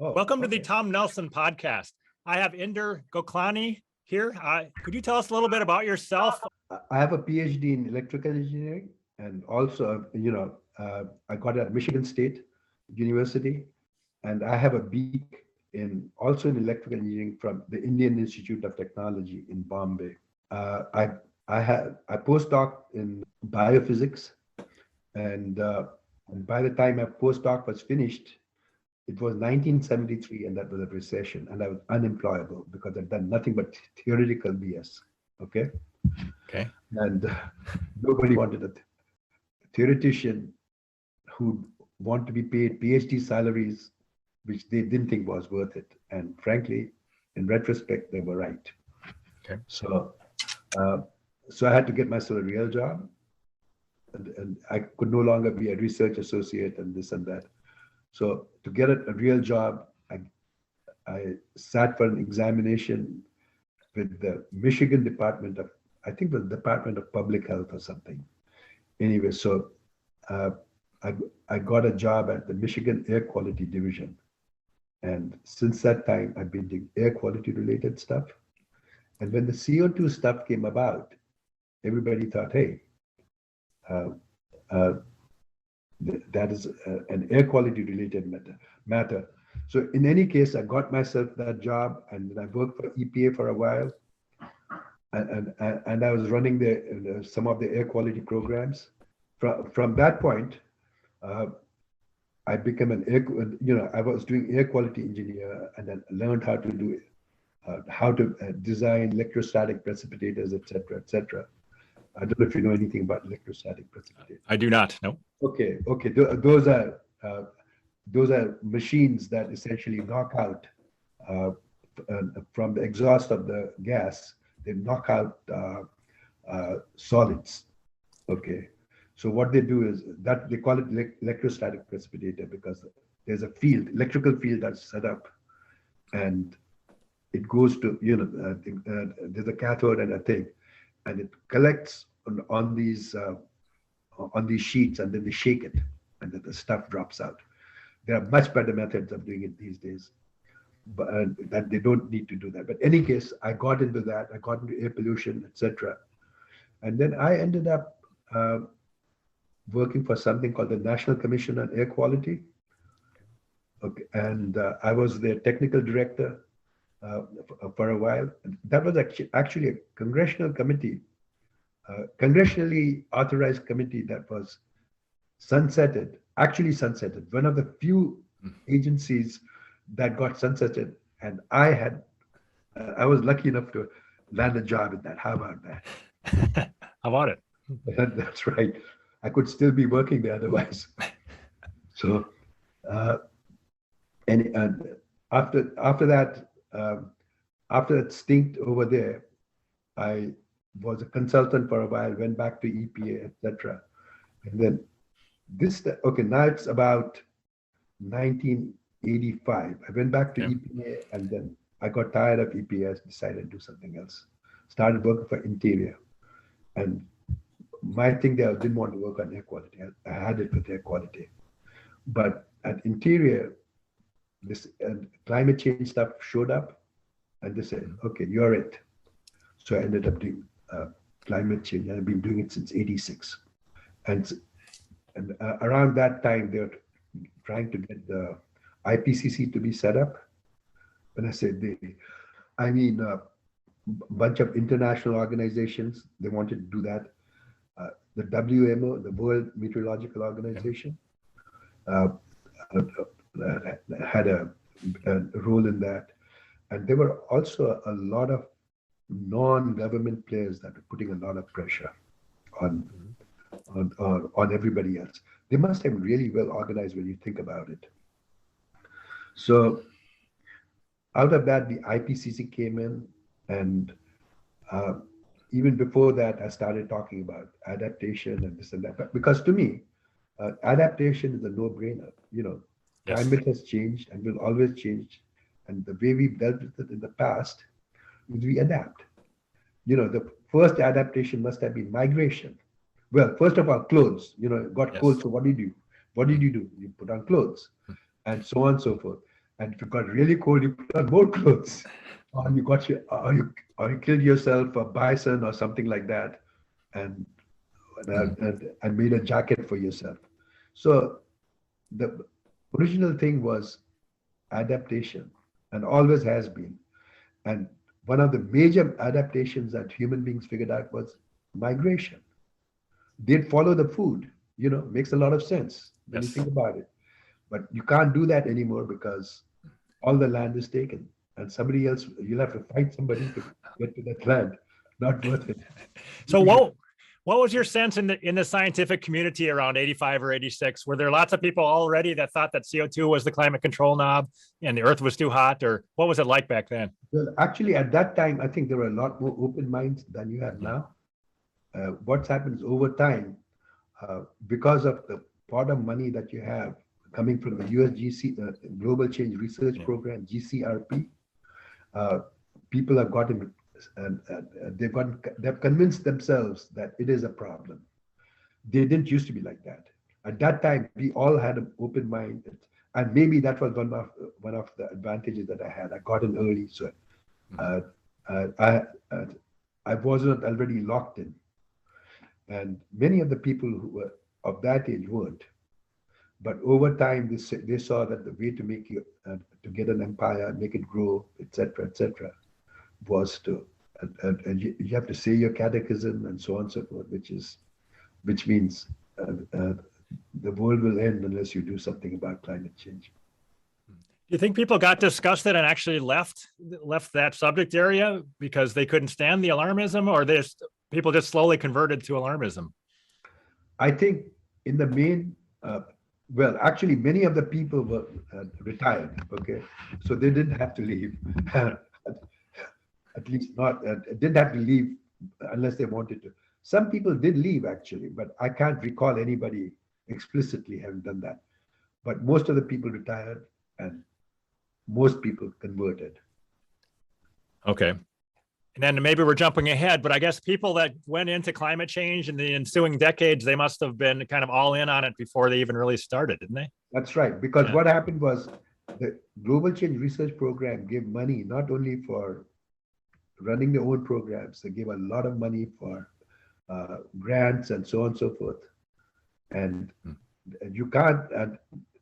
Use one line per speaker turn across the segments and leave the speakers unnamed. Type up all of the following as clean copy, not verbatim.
Welcome to the Tom Nelson podcast. I have Indur Goklany here. Could you tell us a little bit about yourself?
I have a PhD in electrical engineering, and also, I got it at Michigan State University, and I have a BEc also in electrical engineering from the Indian Institute of Technology in Bombay. I postdoc in biophysics, and by the time my postdoc was finished, it was 1973, and that was a recession, and I was unemployable because I'd done nothing but theoretical BS. Okay. And nobody wanted a theoretician who'd want to be paid PhD salaries, which they didn't think was worth it. And frankly, in retrospect, they were right.
Okay.
So I had to get myself a real job, and I could no longer be a research associate and this and that. So to get a real job, I sat for an examination with the Michigan Department of, I think the Department of Public Health or something. Anyway, so I got a job at the Michigan Air Quality Division. And since that time, I've been doing air quality related stuff. And when the CO2 stuff came about, everybody thought, hey, that is an air quality related matter. So in any case, I got myself that job, and then I worked for EPA for a while. And I was running some of the air quality programs. From that point, I became I was doing air quality engineer, and then learned how to do how to design electrostatic precipitators, et cetera. I don't know if you know anything about electrostatic precipitators.
I do not. No.
Okay. Those are machines that essentially knock out from the exhaust of the gas. They knock out solids. Okay. So what they do is that they call it electrostatic precipitator because there's a electrical field that's set up, and it goes to there's a cathode and a thing, and it collects on these sheets, and then they shake it, and then the stuff drops out. There are much better methods of doing it these days, but that they don't need to do that. But in any case, I got into that. I got into air pollution, etc. And then I ended up working for something called the National Commission on Air Quality. Okay, and I was their technical director for a while. That was actually a congressional committee, congressionally authorized committee that was sunsetted. One of the few agencies that got sunsetted, and I was lucky enough to land a job in that. How about that?
How about it?
That's right. I could still be working there otherwise. So, and after that stint over there, I was a consultant for a while, went back to EPA, etc. And then now it's about 1985. I went back to EPA, and then I got tired of EPA, decided to do something else. Started working for Interior. And my thing there, I didn't want to work on air quality. I had it with air quality. But at Interior, this climate change stuff showed up, and they said, okay, you're it. So I ended up doing climate change, and I've been doing it since '86. And around that time, they were trying to get the IPCC to be set up. When I say I mean a bunch of international organizations, they wanted to do that. The WMO, the World Meteorological Organization, had a role in that. And there were also a lot of non-government players that were putting a lot of pressure on everybody else. They must have been really well organized when you think about it. So out of that, the IPCC came in, and even before that, I started talking about adaptation and this and that. But because to me, adaptation is a no-brainer. Climate has changed and will always change. And the way we've dealt with it in the past is we adapt. The first adaptation must have been migration. Well, first of all, clothes. Got cold, so what did you do? You put on clothes, and so on and so forth. And if it got really cold, you put on more clothes. Or you got your, or you killed yourself a bison or something like that, and and made a jacket for yourself. So the original thing was adaptation, and always has been. And one of the major adaptations that human beings figured out was migration. They'd follow the food, makes a lot of sense when you
Yes.
think about it. But you can't do that anymore because all the land is taken. And somebody else, you'll have to fight somebody to get to that land. Not worth it.
So what was your sense in the scientific community around 85 or 86? Were there lots of people already that thought that CO2 was the climate control knob and the earth was too hot, or what was it like back then?
Well, actually, at that time, I think there were a lot more open minds than you have now. What's happened is over time, because of the pot of money that you have coming from the USGC, Global Change Research Program, GCRP, people have gotten, and they've convinced themselves that it is a problem. They didn't used to be like that. At that time, we all had an open mind, and maybe that was one of the advantages that I had. I got in early, so I wasn't already locked in, and many of the people who were of that age weren't. But over time, they saw that the way to make you to get an empire, make it grow, etc., was to and you have to say your catechism and so on and so forth, which means the world will end unless you do something about climate change.
Do you think people got disgusted and actually left that subject area because they couldn't stand the alarmism, or people just slowly converted to alarmism?
I think in the main, well, actually, many of the people were retired. Okay, so they didn't have to leave. At least not didn't have to leave unless they wanted to. Some people did leave actually, but I can't recall anybody explicitly having done that. But most of the people retired, and most people converted.
Okay. And then maybe we're jumping ahead, but I guess people that went into climate change in the ensuing decades, they must have been kind of all in on it before they even really started, didn't they?
That's right, because what happened was the Global Change Research Program gave money not only for running their own programs, they gave a lot of money for grants and so on and so forth. And you can't,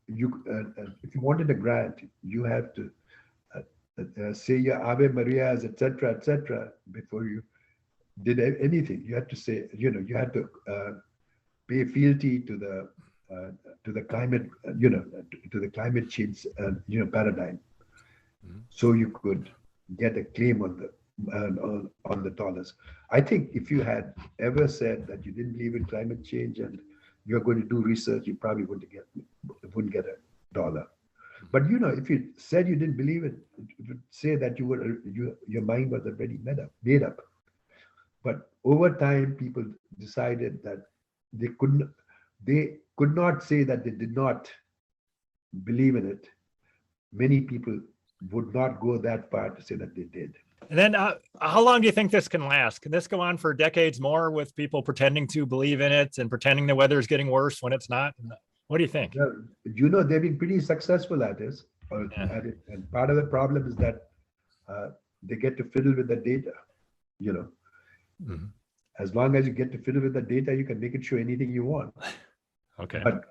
if you wanted a grant, you have to say your Ave Marias, etc., before you did anything. You had to say, you had to pay fealty to the climate, to the climate change, paradigm, so you could get a claim on the dollars. I think if you had ever said that you didn't believe in climate change and you're going to do research, you probably wouldn't get a dollar. But if you said you didn't believe it, it would say that your mind was already made up. But over time, people decided that they could not say that they did not believe in it. Many people would not go that far to say that they did.
And then how long do you think this can last? Can this go on for decades more with people pretending to believe in it and pretending the weather is getting worse when it's not? What do you think?
Well, they've been pretty successful at it. And part of the problem is that they get to fiddle with the data. As long as you get to fiddle with the data, you can make it show anything you want.
Okay.
But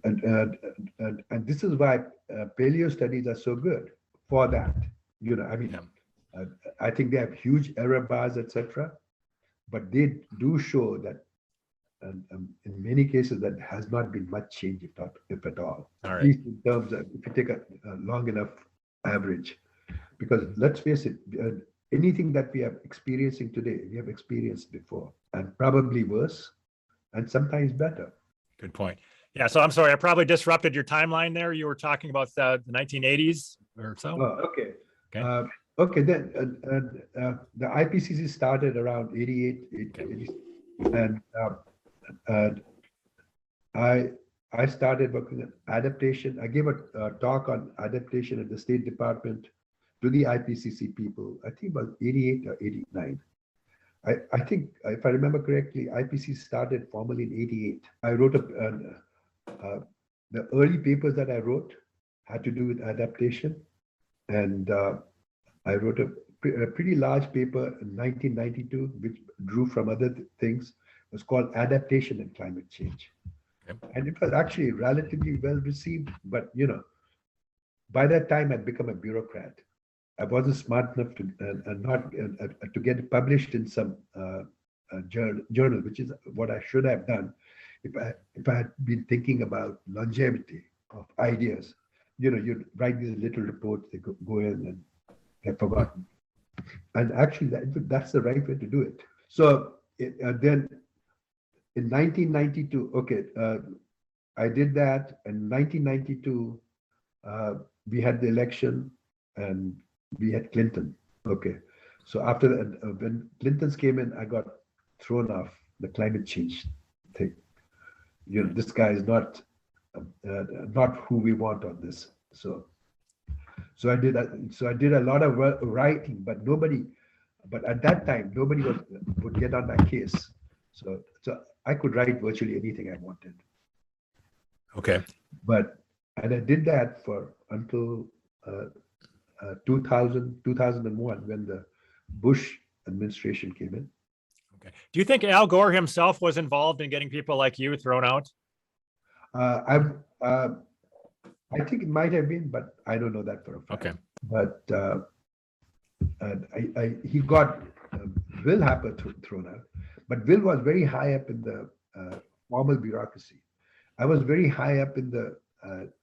and this is why paleo studies are so good for that. I think they have huge error bars, etc. But they do show that in many cases that has not been much change, if at all.
All
at
right.
least in terms of if you take a long enough average. Because let's face it, anything that we are experiencing today, we have experienced before, and probably worse, and sometimes better.
Good point. Yeah, so I'm sorry, I probably disrupted your timeline there. You were talking about the 1980s or so.
Oh, okay.
Okay.
Okay, then the IPCC started around 88, and I started working on adaptation. I gave a talk on adaptation at the State Department to the IPCC people, I think about 88 or 89. I think, if I remember correctly, IPCC started formally in 88. I wrote the early papers that I wrote had to do with adaptation. And I wrote a pretty large paper in 1992, which drew from other things. It was called Adaptation and Climate Change.
Okay.
And it was actually relatively well received, but by that time I'd become a bureaucrat. I wasn't smart enough to not to get it published in some journal, which is what I should have done if I had been thinking about longevity of ideas. You'd write these little reports, they go in and they're forgotten. And actually, that's the right way to do it. So then in 1992, okay, I did that. In 1992, we had the election and we had Clinton. Okay. So after that, when Clinton's came in, I got thrown off the climate change thing. This guy is not who we want on this. So I did a lot of writing, but at that time, nobody would get on my case. So I could write virtually anything I wanted.
Okay.
And I did that until 2001, when the Bush administration came in.
Okay. Do you think Al Gore himself was involved in getting people like you thrown out?
I think it might have been, but I don't know that for a fact.
Okay.
But he got Will Harper thrown out, but Will was very high up in the formal bureaucracy. I was very high up in the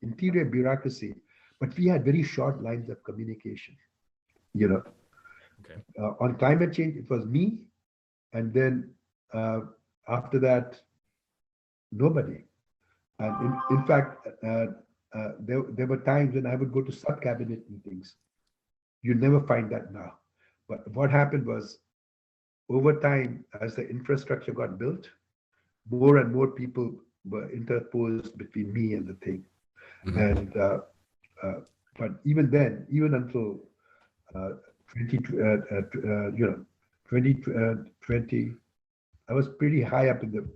interior bureaucracy, but we had very short lines of communication.
Okay.
On climate change, it was me, and then after that, nobody. And in fact, there were times when I would go to sub-cabinet meetings. You never find that now. But what happened was, over time, as the infrastructure got built, more and more people were interposed between me and the thing. Mm-hmm. And but even then, even until 2020, I was pretty high up in the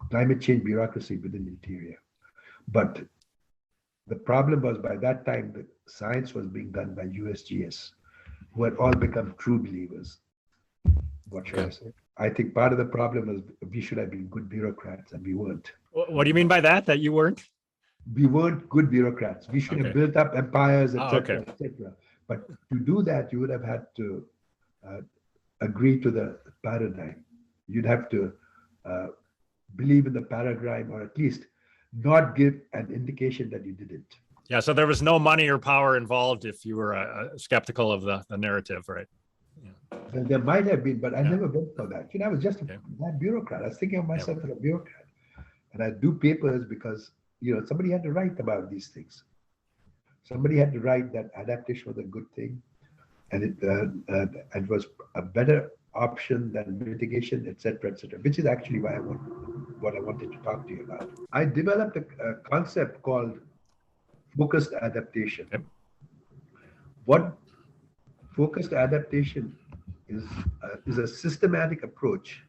climate change bureaucracy within Interior. But the problem was, by that time, the science was being done by USGS, who had all become true believers. What should I say? I think part of the problem was we should have been good bureaucrats, and we weren't.
What do you mean by that? That you weren't?
We weren't good bureaucrats. We should have built up empires, etc., etc. But to do that, you would have had to agree to the paradigm. You'd have to believe in the paradigm, or at least not give an indication that you didn't.
Yeah, so there was no money or power involved if you were skeptical of the narrative, right?
Yeah. Well, there might have been, but I never went for that. I was just that bureaucrat. I was thinking of myself as a bureaucrat. And I do papers because, somebody had to write about these things. Somebody had to write that adaptation was a good thing. And it was a better option than mitigation, etc., which is actually what I wanted to talk to you about. I developed a concept called focused adaptation. Yep. What focused adaptation is a systematic approach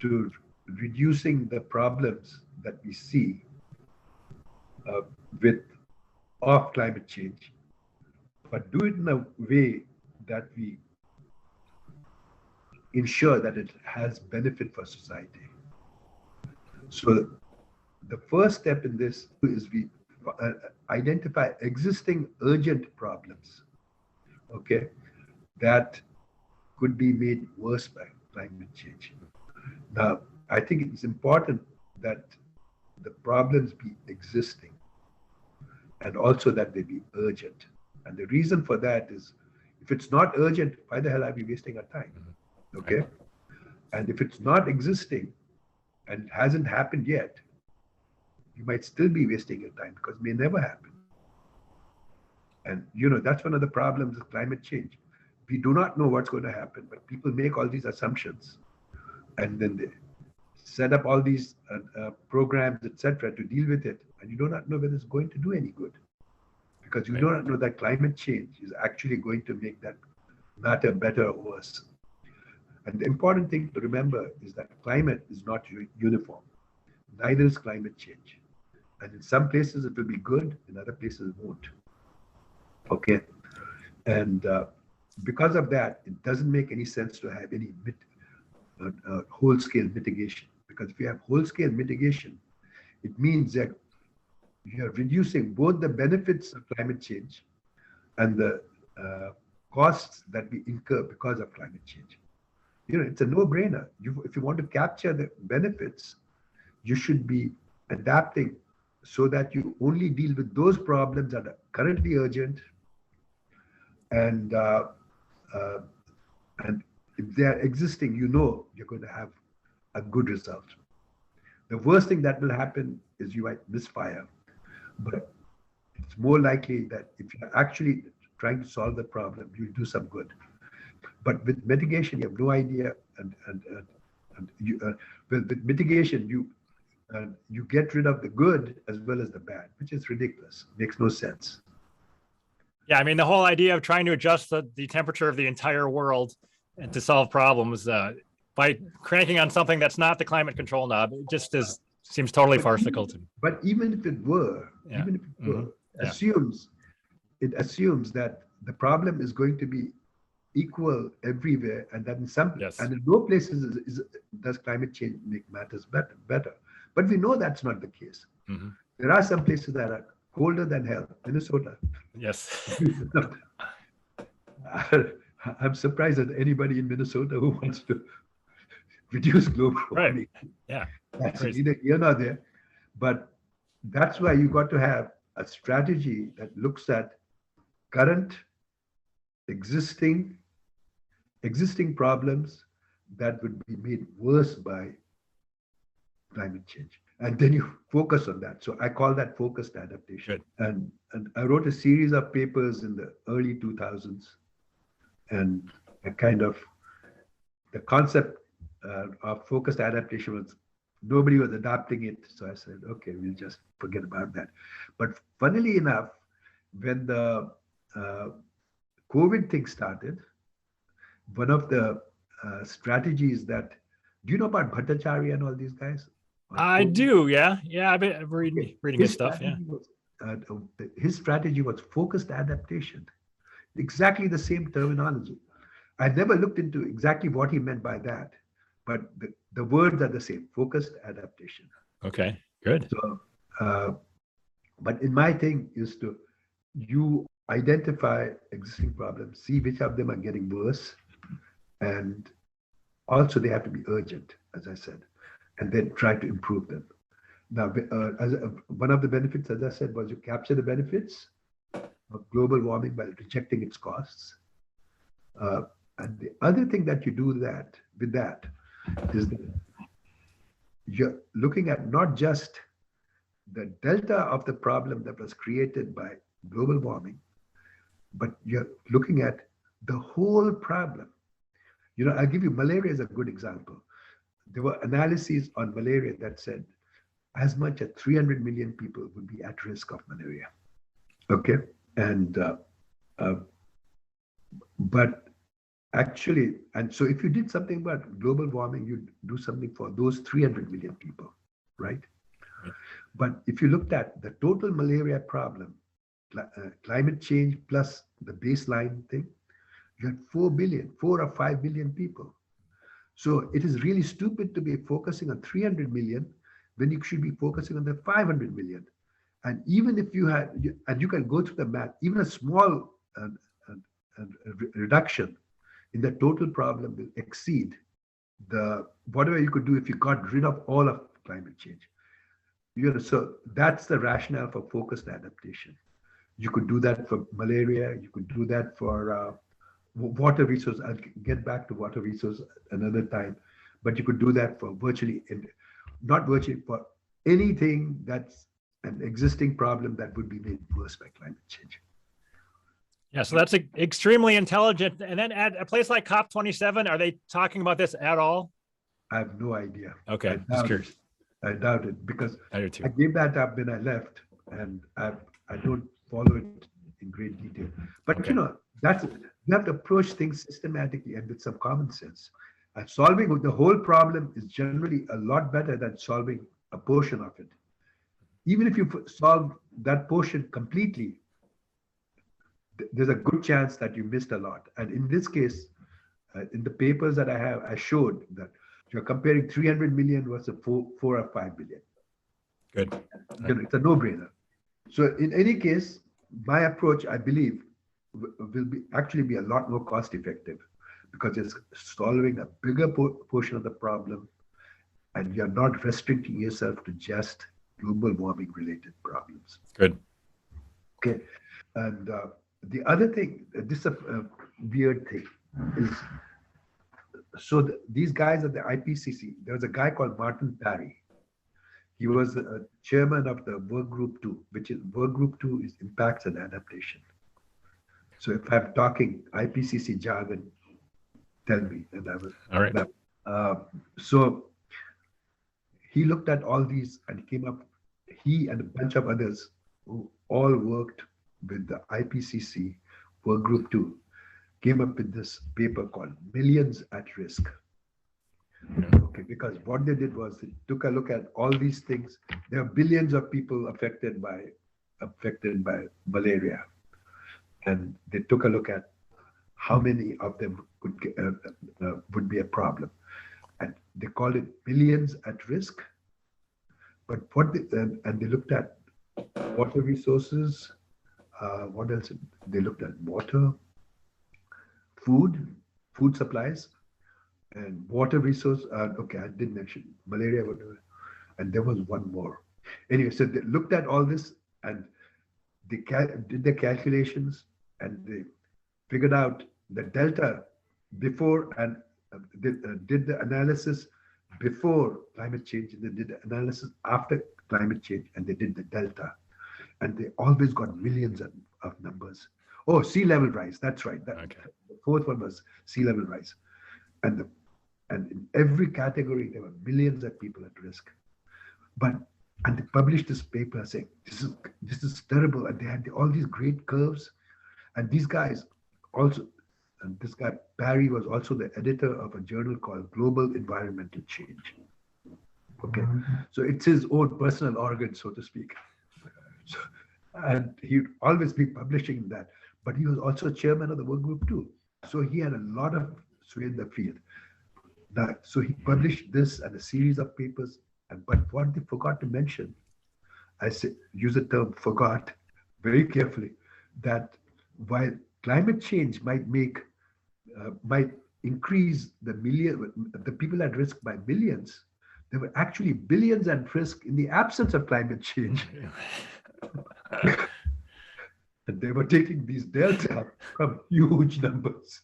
to reducing the problems that we see of climate change, but do it in a way that we ensure that it has benefit for society. So the first step in this is we identify existing urgent problems, that could be made worse by climate change. Now, I think it's important that the problems be existing and also that they be urgent. And the reason for that is, if it's not urgent, why the hell are we wasting our time? Okay? And if it's not existing and hasn't happened yet, you might still be wasting your time because it may never happen. And that's one of the problems of climate change. We do not know what's going to happen, but people make all these assumptions, and then they set up all these programs, etc., to deal with it, and you do not know whether it's going to do any good, because you do not know that climate change is actually going to make that matter better or worse. And the important thing to remember is that climate is not uniform. Neither is climate change. And in some places it will be good, in other places it won't. Okay. And because of that, it doesn't make any sense to have any whole-scale mitigation. Because if you have whole-scale mitigation, it means that you're reducing both the benefits of climate change and the costs that we incur because of climate change. It's a no-brainer. If you want to capture the benefits, you should be adapting so that you only deal with those problems that are currently urgent, and if they are existing, you're going to have a good result. The worst thing that will happen is you might misfire, but it's more likely that if you're actually trying to solve the problem, you'll do some good. But with mitigation, you have no idea, and with mitigation, you get rid of the good as well as the bad, which is ridiculous. Makes no sense.
Yeah, I mean, the whole idea of trying to adjust the temperature of the entire world and to solve problems by cranking on something that's not the climate control knob, it just seems totally farcical to me.
But even if it were,
Yeah.
It assumes that the problem is going to be equal everywhere, and that and in no places does climate change make matters better. But we know that's not the case.
Mm-hmm.
There are some places that are colder than hell. Minnesota.
Yes.
I'm surprised that anybody in Minnesota who wants to reduce global warming.
Right. Yeah.
That's neither here nor there. But that's why you got to have a strategy that looks at current existing problems that would be made worse by climate change. And then you focus on that. So I call that focused adaptation. And I wrote a series of papers in the early 2000s. And the concept of focused adaptation was, nobody was adopting it. So I said, okay, we'll just forget about that. But funnily enough, when the COVID thing started, one of the strategies that, do you know about Bhattacharya and all these guys?
I do, yeah. Yeah, I've been reading his stuff, yeah.
His strategy was focused adaptation. Exactly the same terminology. I never looked into exactly what he meant by that, but the words are the same, focused adaptation.
Okay, good.
So, but in my thing is you identify existing problems, see which of them are getting worse, and also they have to be urgent, as I said, and then try to improve them. Now, one of the benefits, as I said, was you capture the benefits of global warming by rejecting its costs. And the other thing that you do with that is that you're looking at not just the delta of the problem that was created by global warming, but you're looking at the whole problem. I'll give you malaria as a good example. There were analyses on malaria that said as much as 300 million people would be at risk of malaria. Okay. And, but actually, and so if you did something about global warming, you'd do something for those 300 million people, right? But if you looked at the total malaria problem, climate change plus the baseline thing, you had 4 or 5 billion people. So it is really stupid to be focusing on 300 million when you should be focusing on the 500 million. And even if you had, and you can go through the math, even a small reduction in the total problem will exceed whatever you could do if you got rid of all of climate change. So that's the rationale for focused adaptation. You could do that for malaria. You could do that for water resource. I'll get back to water resource another time, but you could do that for not virtually, for anything that's an existing problem that would be made worse by climate change.
Yeah, so that's extremely intelligent. And then at a place like COP27, are they talking about this at all?
I have no idea.
Okay, just curious.
I doubt it because
I do too.
I gave that up when I left, and I don't follow it in great detail. But
Okay.
you have to approach things systematically and with some common sense. And solving the whole problem is generally a lot better than solving a portion of it. Even if you solve that portion completely, there's a good chance that you missed a lot. And in this case, in the papers that I have, I showed that you're comparing 300 million versus 4 or 5 billion.
Good.
It's a no-brainer. So in any case, my approach, I believe, will actually be a lot more cost-effective because it's solving a bigger portion of the problem, and you're not restricting yourself to just global warming related problems.
Good.
Okay. And the other thing, this is a weird thing, is so these guys at the IPCC, there was a guy called Martin Parry. He was a chairman of the Work Group 2, which is Work Group 2 is impacts and adaptation. So if I'm talking IPCC jargon, tell me. And I will.
All right.
So he looked at all these and came up, he and a bunch of others who all worked with the IPCC Work Group 2, came up with this paper called Millions at Risk. Okay, because what they did was they took a look at all these things. There are billions of people affected by malaria, and they took a look at how many of them would be a problem, and they called it millions at risk. But what and they looked at water resources. What else? They looked at water, food supplies, and water resource. Okay, I did mention malaria, whatever. And there was one more. Anyway, so they looked at all this and they did the calculations and they figured out the delta before and did the analysis before climate change, and they did the analysis after climate change, and they did the delta. And they always got millions of numbers. Oh, sea level rise. That's right. Okay. The fourth one was sea level rise. And in every category, there were millions of people at risk. And they published this paper saying, this is terrible. And they had all these great curves. And these guys also, and this guy, Barry, was also the editor of a journal called Global Environmental Change. Okay. So it's his own personal organ, so to speak. So, and he'd always be publishing that. But he was also chairman of the Work Group 2. So he had a lot of sway in the field. So he published this and a series of papers. But what they forgot to mention, I say, use the term forgot very carefully, that while climate change might increase the people at risk by millions, there were actually billions at risk in the absence of climate change. And they were taking these delta from huge numbers.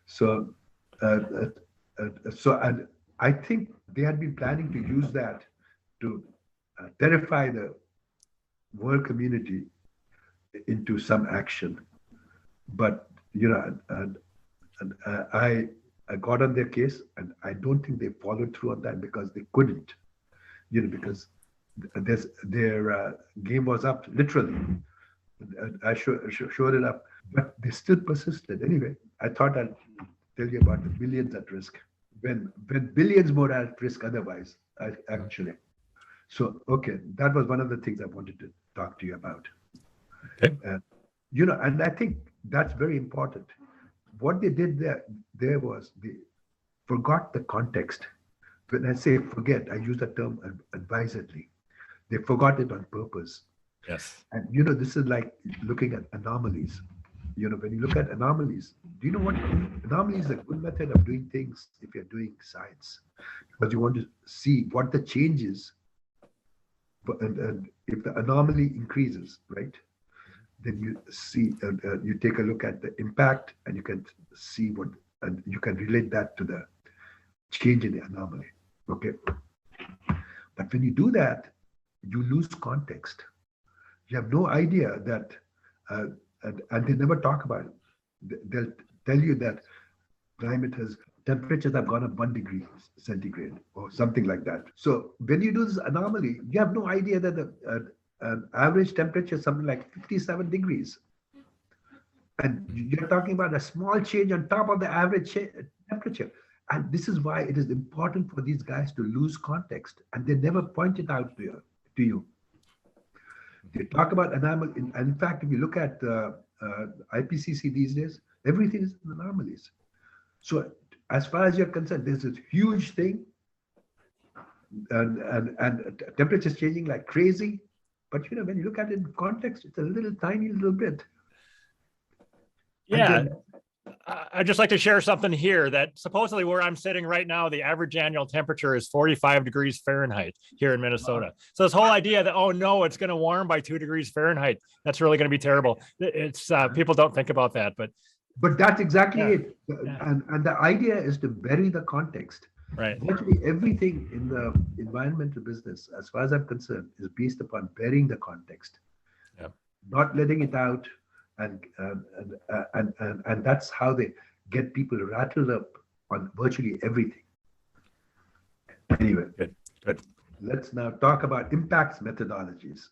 So, and I think they had been planning to use that to terrify the world community into some action. But, I got on their case, and I don't think they followed through on that because they couldn't, because their game was up, literally. I showed it up, but they still persisted. Anyway, I thought I'd tell you about the billions at risk. When billions more at risk otherwise, actually. So, okay, that was one of the things I wanted to talk to you about.
Okay.
And I think that's very important. What they did there was they forgot the context. When I say forget, I use the term advisedly. They forgot it on purpose.
Yes.
And, this is like looking at anomalies. When you look at anomalies, do you know what? Anomalies is a good method of doing things if you're doing science, because you want to see what the change is. And if the anomaly increases, right, then you see, you take a look at the impact, and you can see and you can relate that to the change in the anomaly. Okay. But when you do that, you lose context. You have no idea that, and they never talk about it. They'll tell you that temperatures have gone up 1 degree centigrade or something like that. So when you do this anomaly, you have no idea that the average temperature is something like 57 degrees. And you're talking about a small change on top of the average temperature. And this is why it is important for these guys to lose context. And they never point it out to you. They talk about anomaly. In fact, if you look at IPCC these days, everything is in anomalies. So as far as you're concerned, there's this huge thing, and temperature is changing like crazy. But when you look at it in context, it's a little tiny little bit.
Yeah. I'd just like to share something here that supposedly where I'm sitting right now, the average annual temperature is 45 degrees Fahrenheit here in Minnesota. So this whole idea that, oh no, it's going to warm by 2 degrees Fahrenheit, that's really going to be terrible. It's people don't think about that, but
that's exactly it.
Yeah.
And the idea is to bury the context.
Right.
Virtually everything in the environmental business, as far as I'm concerned, is based upon burying the context, not letting it out, and that's how they get people rattled up on virtually everything. Anyway,
good.
Let's now talk about impacts methodologies.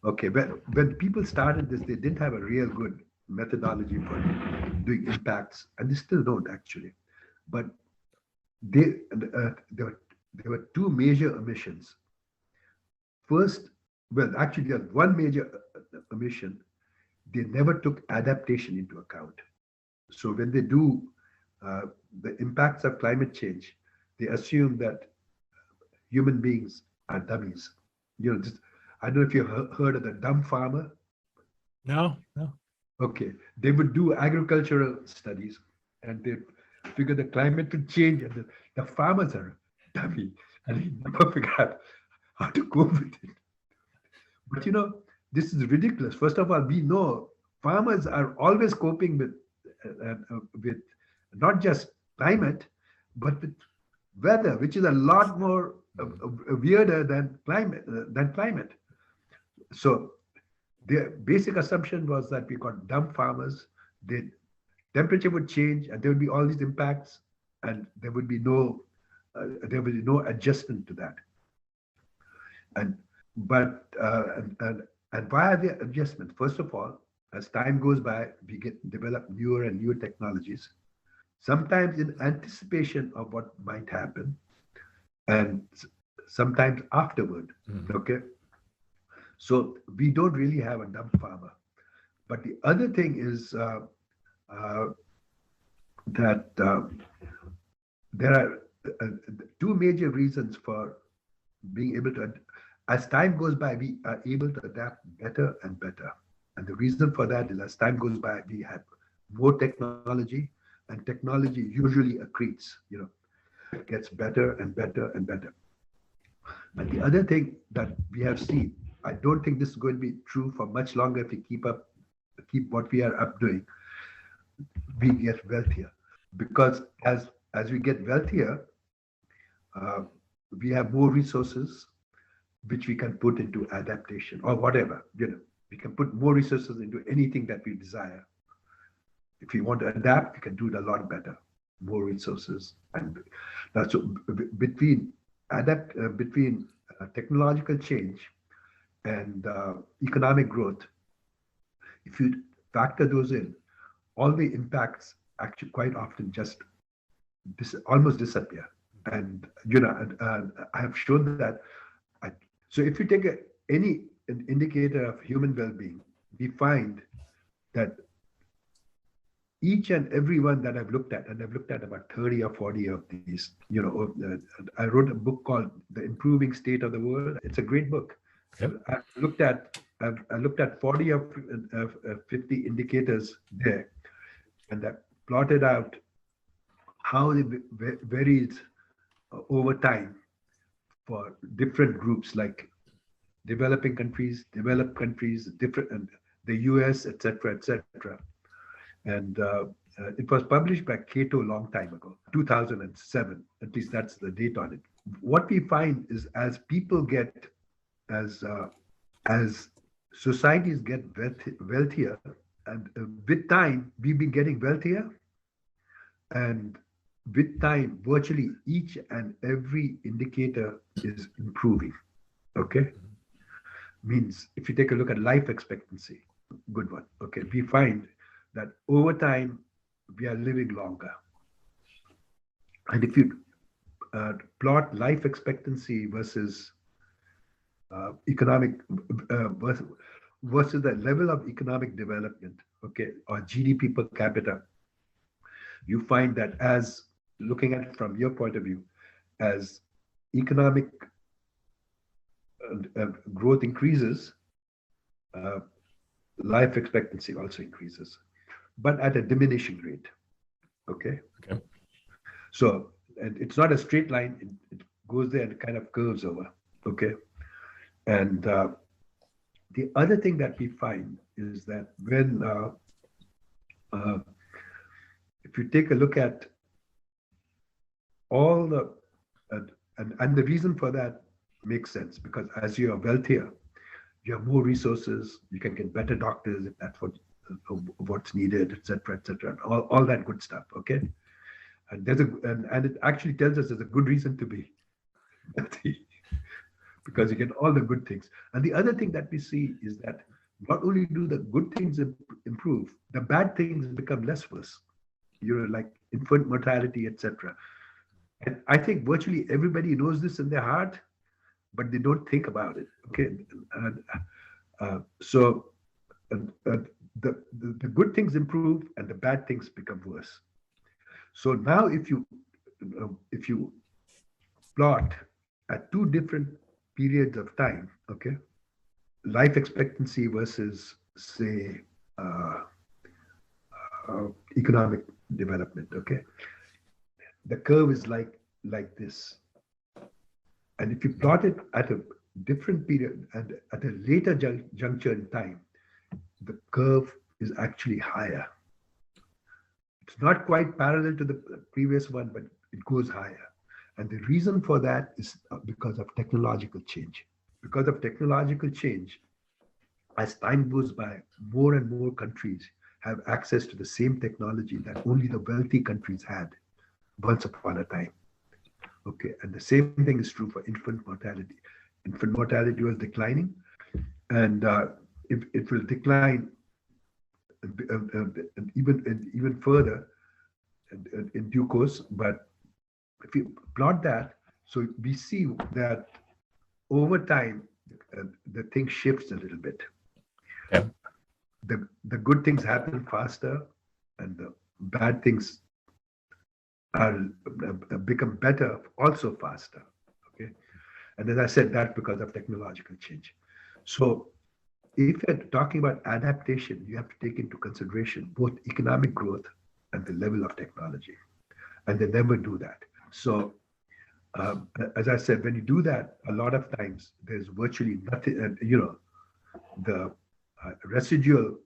Okay, when people started this, they didn't have a real good methodology for doing impacts, and they still don't actually. But there were two major omissions. First, well, actually, there's one major omission. They never took adaptation into account. So when they do the impacts of climate change, they assume that human beings are dummies. I don't know if you've heard of the dumb farmer.
No.
Okay, they would do agricultural studies, and they figure the climate will change, and the farmers are dummy, and they never figure out how to cope with it. But this is ridiculous. First of all, we know farmers are always coping with not just climate, but with weather, which is a lot more weirder than climate. So the basic assumption was that we got dumb farmers. The temperature would change, and there would be all these impacts, and there would be no adjustment to that. And why are there adjustments? First of all, as time goes by, we develop newer and newer technologies, sometimes in anticipation of what might happen, and sometimes afterward. Okay, so we don't really have a dumb farmer. But the other thing is that there are two major reasons for being able to. As time goes by, we are able to adapt better and better. And the reason for that is as time goes by, we have more technology, and technology usually accretes, it gets better and better and better. And the other thing that we have seen, I don't think this is going to be true for much longer if we keep what we are up doing, we get wealthier. Because as we get wealthier, we have more resources which we can put into adaptation or whatever. We can put more resources into anything that we desire. If we want to adapt, we can do it a lot better. More resources, and that's between technological change and economic growth. If you factor those in, all the impacts actually quite often just almost disappear. And I have shown that. So if you take any indicator of human well-being, we find that each and every one that I've looked at, and I've looked at about 30 or 40 of these, I wrote a book called The Improving State of the World. It's a great book. Yep. I looked at 40 of 50 indicators there, and I plotted out how it varies over time for different groups like developing countries, developed countries, and the US, etc., etc. And it was published by Cato a long time ago, 2007. At least that's the date on it. What we find is as societies get wealthier, and with time, we've been getting wealthier, and with time, virtually each and every indicator is improving. Okay? Means if you take a look at life expectancy, good one. Okay, we find that over time, we are living longer. And if you plot life expectancy versus economic, versus the level of economic development, okay, or GDP per capita, you find that as looking at it from your point of view, as economic growth increases, uh, life expectancy also increases, but at a diminishing rate. Okay.
Okay.
So, and it's not a straight line, it goes there and kind of curves over. Okay. And the other thing that we find is that when, if you take a look at all the, and the reason for that makes sense because as you are wealthier, you have more resources, you can get better doctors if that's what's needed, et cetera, and all that good stuff. Okay. And there's and it actually tells us there's a good reason to be wealthy because you get all the good things. And the other thing that we see is that not only do the good things improve, the bad things become less worse. Like infant mortality, etc. And I think virtually everybody knows this in their heart, but they don't think about it. Okay, so the good things improve and the bad things become worse. So now, if you plot at two different periods of time, okay, life expectancy versus say economic development, okay, the curve is like this. And if you plot it at a different period and at a later juncture in time, the curve is actually higher. It's not quite parallel to the previous one, but it goes higher. And the reason for that is because of technological change. Because of technological change, as time goes by, more and more countries have access to the same technology that only the wealthy countries had once upon a time. Okay, and the same thing is true for infant mortality. Infant mortality was declining, and it will decline even further in due course. But if you plot that, so we see that over time the thing shifts a little bit.
Okay.
The good things happen faster, and the bad things are become better also faster. Okay, and as I said, that's because of technological change. So if you're talking about adaptation, you have to take into consideration both economic growth and the level of technology, and they never do that. So as I said, when you do that, a lot of times there's virtually nothing, and the residual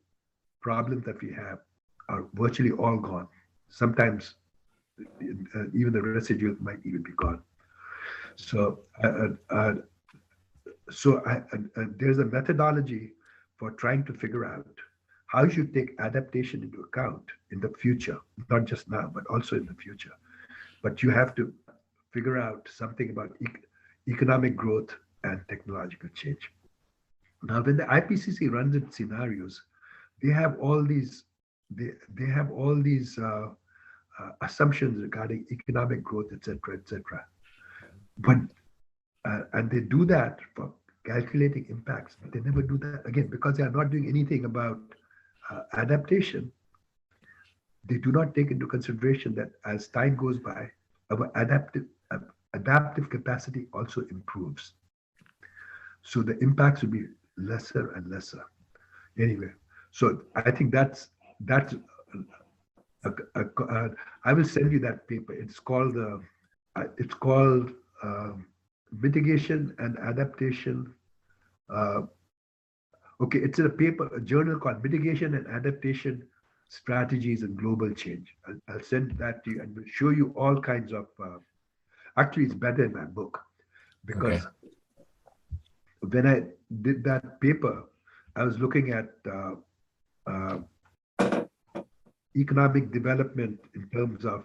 problems that we have are virtually all gone. Sometimes even the residual might even be gone. So, there's a methodology for trying to figure out how you take adaptation into account in the future, not just now, but also in the future. But you have to figure out something about economic growth and technological change. Now, when the IPCC runs its scenarios, they have all these assumptions regarding economic growth, etc., etc. But and they do that for calculating impacts, but they never do that again because they are not doing anything about adaptation. They do not take into consideration that as time goes by, our adaptive capacity also improves. So the impacts will be lesser and lesser. Anyway, so I think that's. I will send you that paper. It's called Mitigation and Adaptation. Okay, it's in a journal called Mitigation and Adaptation Strategies and Global Change. I'll send that to you and we'll show you all kinds of. Actually, it's better in my book because when I did that paper, I was looking at economic development in terms of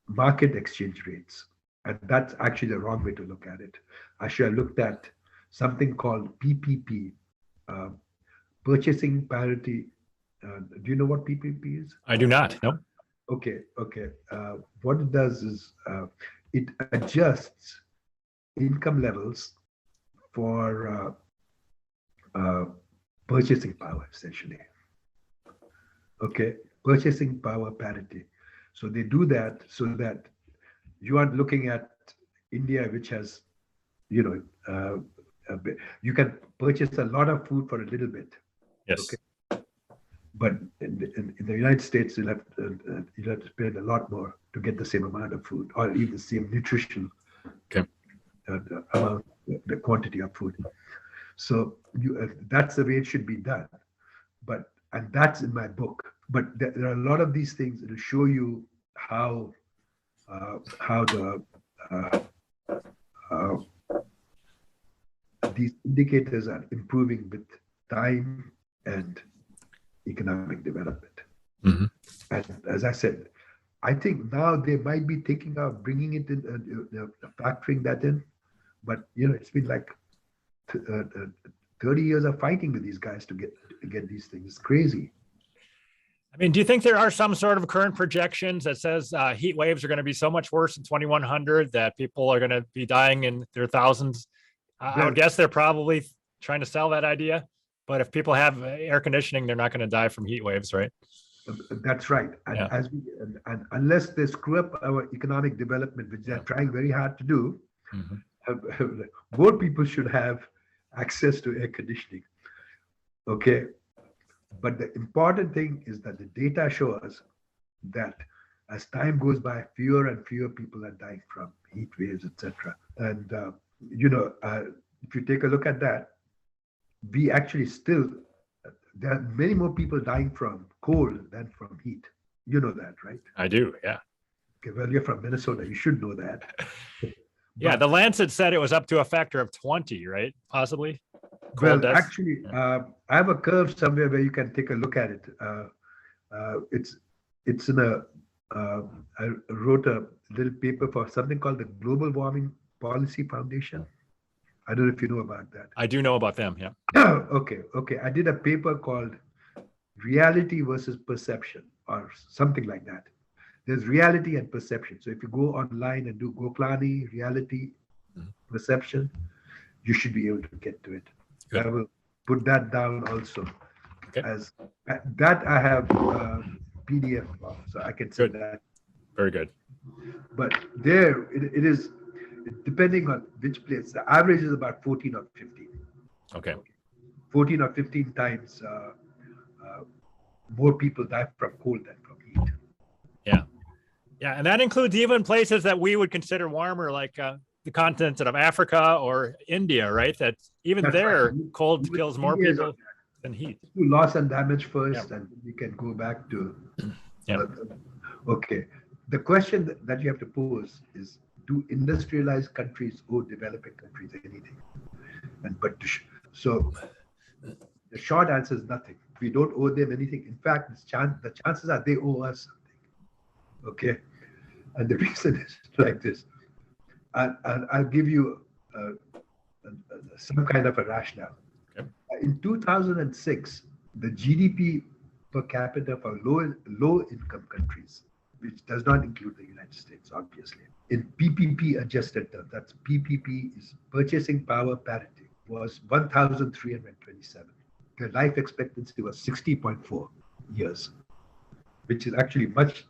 market exchange rates. And that's actually the wrong way to look at it. I should have looked at something called PPP, purchasing parity. Do you know what PPP is?
I do not. Nope.
Okay. What it does is it adjusts income levels for uh, purchasing power, essentially. Okay, purchasing power parity. So they do that so that you aren't looking at India, which has, you know, you can purchase a lot of food for a little bit.
Yes.
Okay. But in the United States, you'll have to spend a lot more to get the same amount of food, or even the same nutrition amount, the quantity of food. So that's the way it should be done. And that's in my book. But there are a lot of these things that will show you how these indicators are improving with time and economic development.
Mm-hmm.
And as I said, I think now they might be thinking of bringing it in, factoring that in. But it's been like 30 years of fighting with these guys to get these things. It's crazy.
I mean, do you think there are some sort of current projections that says heat waves are going to be so much worse in 2100 that people are going to be dying in their thousands? I would guess they're probably trying to sell that idea. But if people have air conditioning, they're not going to die from heat waves, right?
That's right. And and unless they screw up our economic development, which they're trying very hard to do, more people should have access to air conditioning. Okay. But the important thing is that the data show us that as time goes by, fewer and fewer people are dying from heat waves, etc. And, if you take a look at that, we actually still, there are many more people dying from cold than from heat. You know that, right?
I do, yeah.
Okay, well, you're from Minnesota. You should know that.
Yeah, the Lancet said it was up to a factor of 20, right? Possibly.
Well, actually, I have a curve somewhere where you can take a look at it. It's in I wrote a little paper for something called the Global Warming Policy Foundation. I don't know if you know about that.
I do know about them, yeah.
Okay. I did a paper called Reality versus Perception or something like that. There's reality and perception. So if you go online and do Goklany, reality, perception, you should be able to get to it.
Good.
I will put that down also.
Okay.
As that I have PDF of, so I can say that.
Very good.
But there it is, depending on which place. The average is about 14 or 15.
Okay.
14 or 15 times more people die from cold than from heat.
Yeah, and that includes even places that we would consider warmer, like the continent of Africa or India, right? That even there, cold kills more people than heat.
Do loss and damage first, and we can go back to. Okay. The question that you have to pose is: do industrialized countries owe developing countries anything? So the short answer is nothing. We don't owe them anything. In fact, the chances are they owe us something. Okay, and the reason is like this. I'll give you some kind of a rationale.
Okay.
In 2006, the GDP per capita for low income countries, which does not include the United States, obviously, in PPP adjusted terms, that's PPP is purchasing power parity, was 1,327. Their life expectancy was 60.4 years, which is actually much.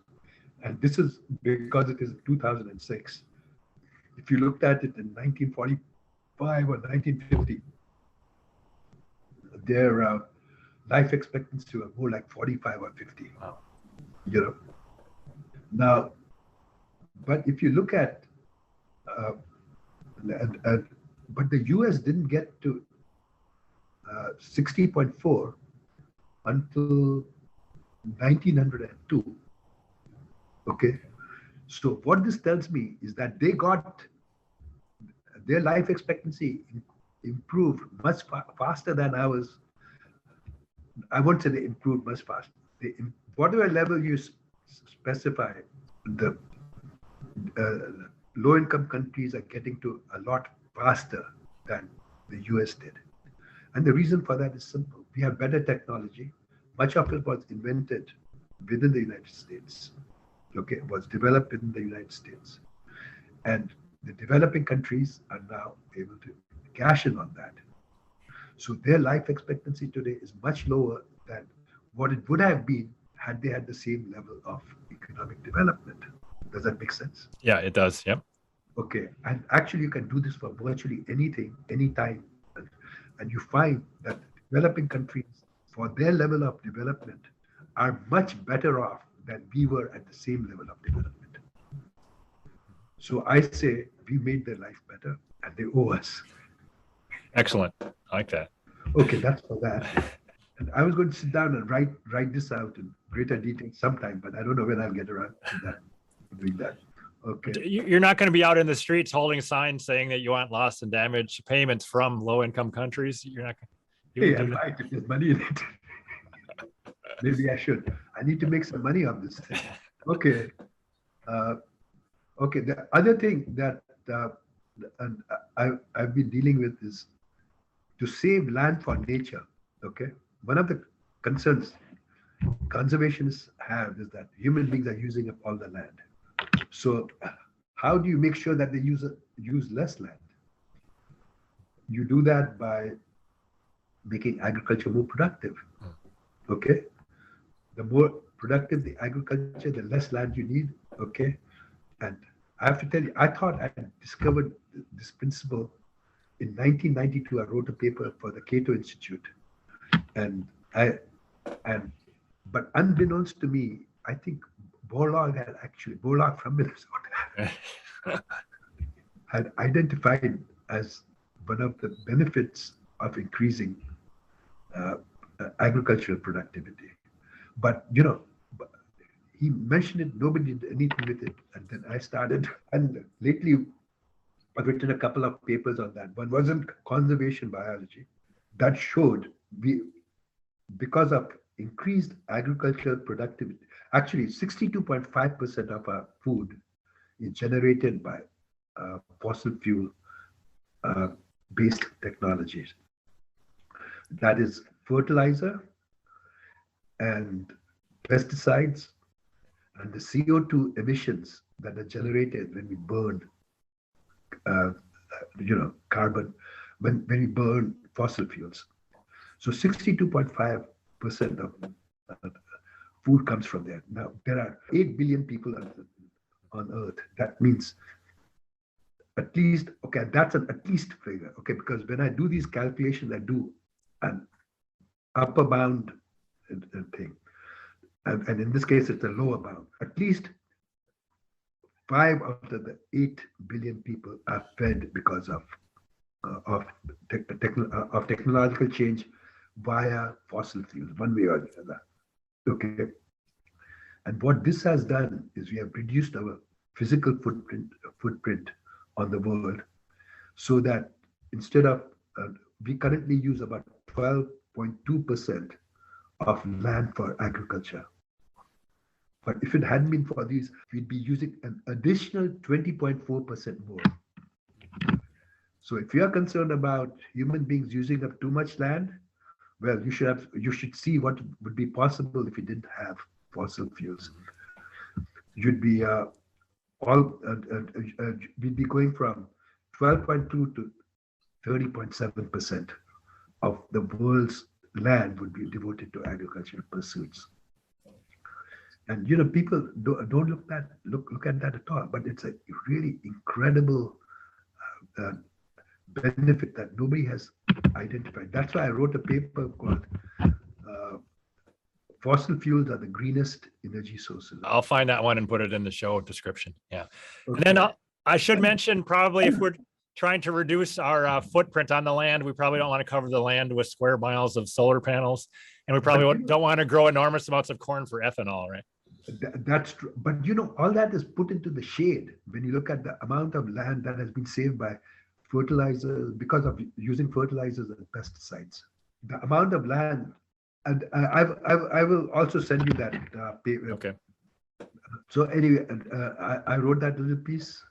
And this is because it is 2006. If you looked at it in 1945 or 1950, their life expectancy was more like 45 or 50.
Wow.
Now, but if you look at, but the US didn't get to 60.4 until 1902. Okay, so what this tells me is that they got their life expectancy improved much faster than ours. I won't say they improved much faster. Whatever level you specify, the low-income countries are getting to a lot faster than the US did. And the reason for that is simple. We have better technology. Much of it was invented within the United States. Okay, was developed in the United States. And the developing countries are now able to cash in on that. So their life expectancy today is much lower than what it would have been had they had the same level of economic development. Does that make sense?
Yeah, it does. Yep.
Okay. And actually, you can do this for virtually anything, anytime. And you find that developing countries, for their level of development, are much better off than we were at the same level of development. So I say we made their life better and they owe us.
Excellent. I like that.
Okay, that's for that. And I was going to sit down and write this out in greater detail sometime, but I don't know when I'll get around to that, doing that. Okay.
You're not going to be out in the streets holding signs saying that you want loss and damage payments from low-income countries. You're not.
Hey, I might if there's money in it. Maybe I should. I need to make some money on this thing. Okay. Okay. The other thing that and I've been dealing with is to save land for nature. Okay. One of the concerns conservationists have is that human beings are using up all the land. So how do you make sure that they use less land? You do that by making agriculture more productive. Okay. The more productive the agriculture, the less land you need. Okay. And I have to tell you, I thought I had discovered this principle in 1992. I wrote a paper for the Cato Institute, but unbeknownst to me, I think Borlaug from Minnesota had identified as one of the benefits of increasing agricultural productivity. But he mentioned it, nobody did anything with it. And then I started, and lately I've written a couple of papers on that. One was in conservation biology that showed because of increased agricultural productivity, actually 62.5% of our food is generated by fossil fuel based technologies. That is fertilizer and pesticides and the CO2 emissions that are generated when we burn carbon, when we burn fossil fuels. So 62.5% of food comes from there. Now, there are 8 billion people on Earth. That means at least, okay, that's an at least figure, okay, because when I do these calculations, I do an upper bound thing. And in this case, it's a lower bound. At least 5 out of the 8 billion people are fed because of technological change via fossil fuels, one way or the other. Okay. And what this has done is we have reduced our physical footprint on the world, so that instead of we currently use about 12.2% of land for agriculture. But if it hadn't been for these, we'd be using an additional 20.4% more. So if you are concerned about human beings using up too much land, well, you should see what would be possible if you didn't have fossil fuels. You'd be we'd be going from 12.2 to 30.7% of the world's land would be devoted to agricultural pursuits. And people don't look at that at all, but it's a really incredible benefit that nobody has identified. That's why I wrote a paper called Fossil Fuels Are the Greenest Energy Sources.
I'll find that one and put it in the show description. Yeah.
Okay.
And then I should mention, probably if we're trying to reduce our footprint on the land, we probably don't want to cover the land with square miles of solar panels. And we probably don't want to grow enormous amounts of corn for ethanol, right?
That's true. But all that is put into the shade when you look at the amount of land that has been saved by fertilizers because of using fertilizers and pesticides. The amount of land, and I will also send you that paper.
Okay.
So anyway, I wrote that little piece,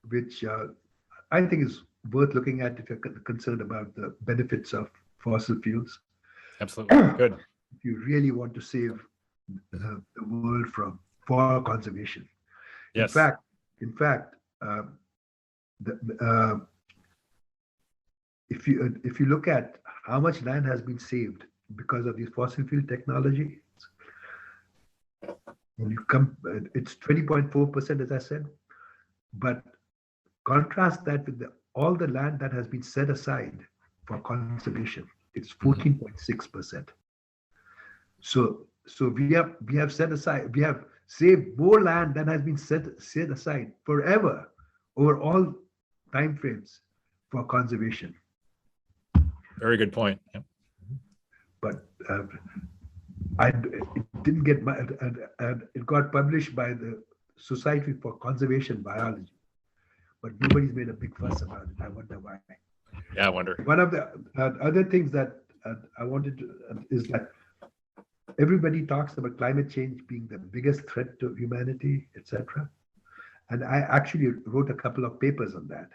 which I think is worth looking at if you're concerned about the benefits of fossil fuels.
Absolutely. Good.
If you really want to save the world for conservation.
Yes.
In fact, if you look at how much land has been saved because of these fossil fuel technology, when you come, it's 20.4%, as I said. But contrast that with all the land that has been set aside for conservation, it's 14.6%. So we have set aside, we have saved more land than has been set aside forever over all time frames for conservation.
Very good point. Yep.
But it didn't get it got published by the Society for Conservation Biology, but nobody's made a big fuss about it. I wonder why.
Yeah, I wonder.
One of the other things that I wanted to is that everybody talks about climate change being the biggest threat to humanity, etc. And I actually wrote a couple of papers on that.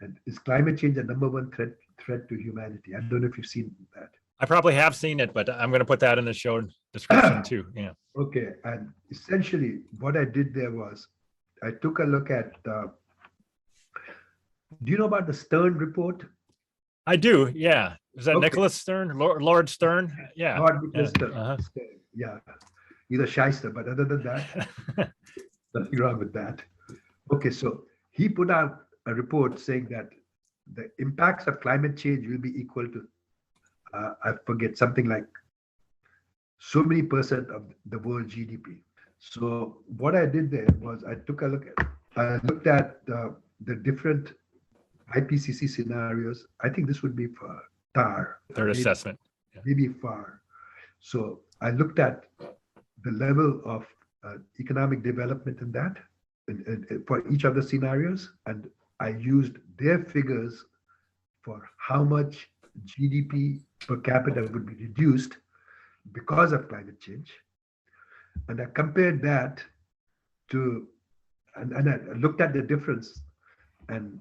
And is climate change the #1 threat to humanity? I don't know if you've seen that.
I probably have seen it, but I'm going to put that in the show description too. Yeah.
Okay, and essentially what I did there was I took a look at, do you know about the Stern report?
I do, yeah. Is that
Okay.
Nicholas Stern, Lord Stern? Yeah.
Lord Nicholas Stern.
Uh-huh.
Yeah, he's a shyster, but other than that, nothing wrong with that. Okay, so he put out a report saying that the impacts of climate change will be equal to, I forget, something like so many percent of the world GDP. So what I did there was I looked at the different IPCC scenarios. I think this would be for TAR.
Third assessment. Yeah.
Maybe FAR. So I looked at the level of economic development in that for each of the scenarios, and I used their figures for how much GDP per capita would be reduced because of climate change. And I compared that to, and I looked at the difference, and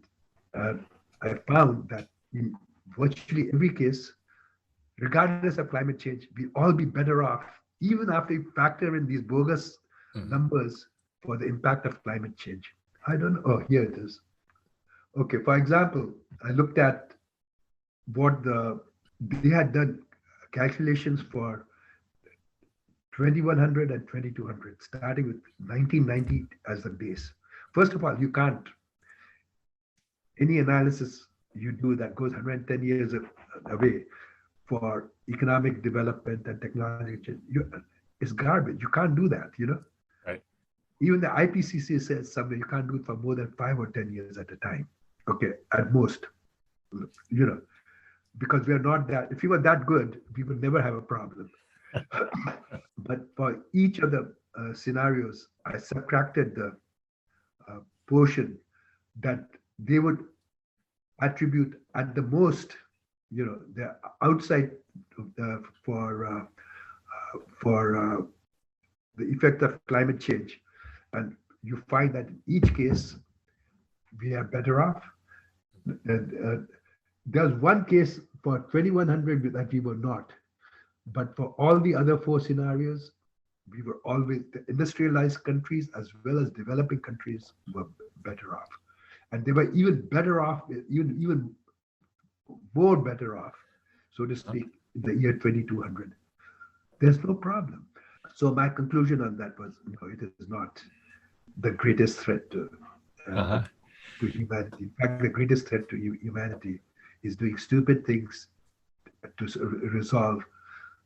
I found that in virtually every case, regardless of climate change, we'll all be better off, even after you factor in these bogus numbers for the impact of climate change. I don't know. Oh, here it is. Okay, for example, I looked at what they had done calculations for 2100 and 2200, starting with 1990 as the base. First of all, you can't, any analysis you do that goes 110 years away for economic development and technology change, it's garbage. You can't do that, you know?
Right.
Even the IPCC says somewhere you can't do it for more than 5 or 10 years at a time. Okay, at most, you know, because we are not that, if we were that good, we would never have a problem. But for each of the scenarios, I subtracted the portion that they would attribute at the most, you know, the outside for the effect of climate change. And you find that in each case, we are better off. And there's one case for 2100 that we were not. But for all the other 4 scenarios, we were always, the industrialized countries as well as developing countries were better off. And they were even better off, even more better off, so to speak, in the year 2200. There's no problem. So my conclusion on that was, no, it is not the greatest threat to humanity. In fact, the greatest threat to humanity is doing stupid things to resolve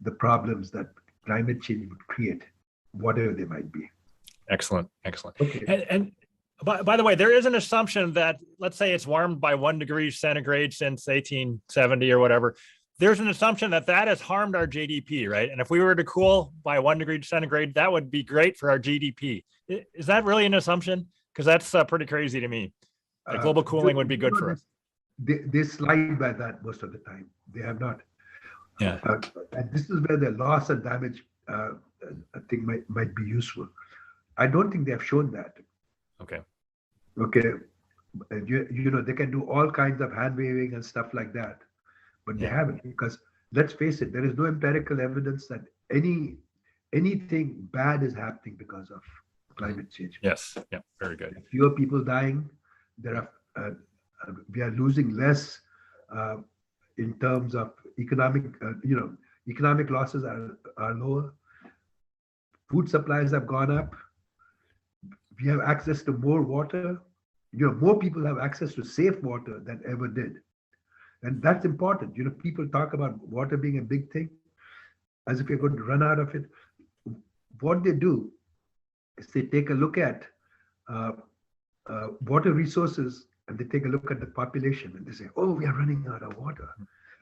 the problems that climate change would create, whatever they might be.
Excellent, excellent.
Okay.
And by the way, there is an assumption that, let's say it's warmed by 1 degree centigrade since 1870 or whatever. There's an assumption that that has harmed our GDP, right? And if we were to cool by 1 degree centigrade, that would be great for our GDP. Is that really an assumption? Because that's pretty crazy to me. Like global cooling would be good for us.
They slide by that most of the time. They have not.
Yeah.
And this is where the loss and damage thing might be useful. I don't think they have shown that.
Okay.
Okay. You know, they can do all kinds of hand waving and stuff like that, but they haven't, because let's face it, there is no empirical evidence that anything bad is happening because of climate change.
Yes. Yeah. Very good.
Fewer people dying. There are we are losing less uh, in terms of economic, economic losses are lower. Food supplies have gone up. We have access to more water. More people have access to safe water than ever did. And that's important. People talk about water being a big thing as if you're going to run out of it. What they do is they take a look at water resources, and they take a look at the population, and they say, oh, we are running out of water.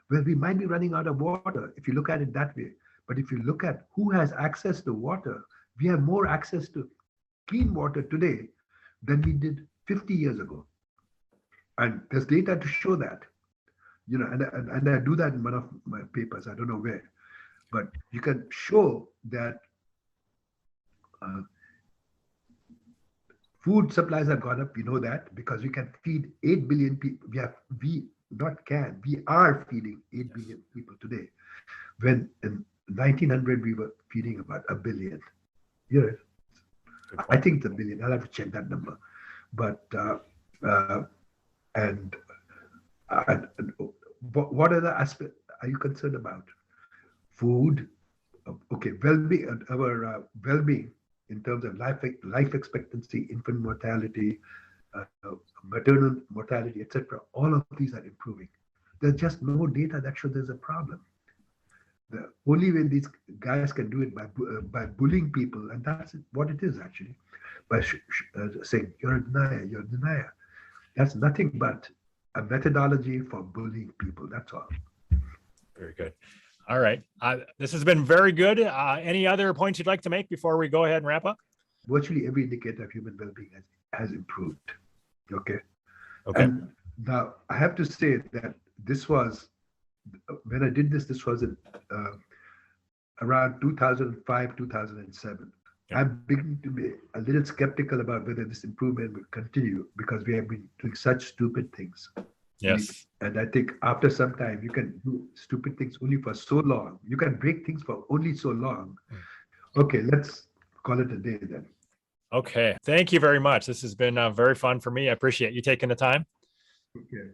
Well, we might be running out of water if you look at it that way. But if you look at who has access to water, we have more access to clean water today than we did 50 years ago. And there's data to show that. And I do that in one of my papers, I don't know where, but you can show that food supplies have gone up. We know that because we can feed 8 billion people. We are feeding 8 billion people today. When in 1900 we were feeding about a billion. I think it's a billion. I'll have to check that number. But what other aspect are you concerned about? Food, okay, well-being, our well-being in terms of life expectancy, infant mortality, maternal mortality, etc. All of these are improving. There's just no data that shows there's a problem. The only way these guys can do it by bullying people, and that's what it is actually, by saying you're a denier. That's nothing but a methodology for bullying people. That's all.
Very good. All right. This has been very good. Any other points you'd like to make before we go ahead and wrap up?
Virtually every indicator of human well-being has improved. Okay. And now I have to say that this was, when I did this was in, around 2005, 2007. Yeah. I'm beginning to be a little skeptical about whether this improvement will continue because we have been doing such stupid things.
Yes.
And I think after some time, you can do stupid things only for so long. You can break things for only so long. Okay, let's call it a day then.
Okay. Thank you very much. This has been very fun for me. I appreciate you taking the time.
Okay.